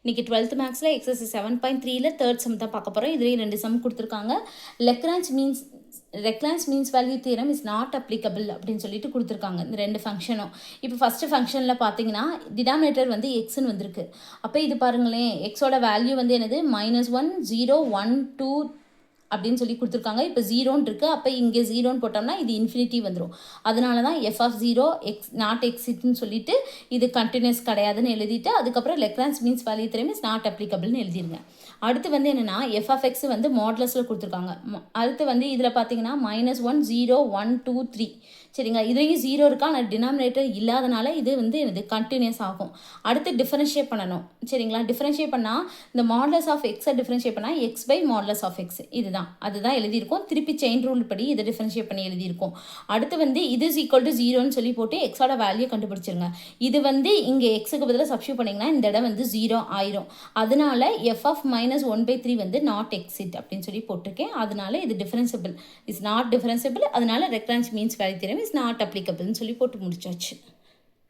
இன்றைக்கி 12th மேக்ஸில் exercise 7.3ல third sum தான் பார்க்க போகிறோம். இதுலேயும் 2 சம் கொடுத்துருக்காங்க. Lagrange's mean value theorem is not applicable அப்படின்னு சொல்லிட்டு கொடுத்துருக்காங்க இந்த 2 ஃபங்க்ஷனும். இப்போ ஃபஸ்ட்டு ஃபங்க்ஷனில் பார்த்தீங்கன்னா டினாமினேட்டர் வந்து எக்ஸ்ன்னு வந்திருக்கு. அப்போ இது பாருங்களேன், எக்ஸோட வேல்யூ வந்து என்னது -1 0 1 2 அப்படின்னு சொல்லி கொடுத்துருக்காங்க. இப்போ 0ன்னு இருக்குது. அப்போ இங்கே 0ன்னு போட்டோம்னா இது இன்ஃபினிட்டி வந்துடும். அதனால தான் f(0) எக்ஸ் நாட் எக்ஸிட்னு சொல்லிட்டு இது கண்டினியூஸ் கிடையாதுன்னு எழுதிட்டு அதுக்கப்புறம் Lagrange's mean value theorem is not அப்ளிகபிள்னு எழுதிருங்க. அடுத்து வந்து என்னென்னா f(x) வந்து மாடுலஸில் கொடுத்துருக்காங்க. அடுத்து வந்து இதில் பார்த்தீங்கன்னா -1 0 1 2 3 சரிங்களா. இதுலேயும் 0 இருக்கா, ஆனால் டினாமினேட்டர் இல்லாதனால இது வந்து எனது கண்டினியூஸ் ஆகும். அடுத்து டிஃபரன்ஷியேட் பண்ணணும் சரிங்களா. டிஃபரன்ஷியேட் பண்ணால் இந்த மாடுலஸ் ஆஃப் எக்ஸை டிஃபரன்ஷியேட் பண்ணால் x/மாடுலஸ் ஆஃப் எக்ஸ் அதுதான் எழுதியிருக்கோம். திருப்பி செயின் ரூல் படி இதை டிஃபரன்ஷியேட் பண்ணி எழுதியிருக்கோம். அடுத்து வந்து இது இஸ் ஈக்குவல் டு 0ன்னு சொல்லி போட்டு எக்ஸோட வேல்யூ கண்டுபிடிச்சிருங்க. இது வந்து இங்கே எக்ஸுக்கு பதிலாக சப்ஸ்டியூட் பண்ணிங்கன்னா இந்த இடம் வந்து 0 ஆயிரும். அதனால f(-1/3) வந்து நாட் எக்ஸிட் அப்படின்னு சொல்லி போட்டிருக்கேன். அதனால இது டிஃபரன்சிபிள் இஸ் நாட் டிஃபரன்சிபிள். அதனால Lagrange's mean value theorem is not அப்ளிகபிள்னு சொல்லி போட்டு முடிச்சாச்சு.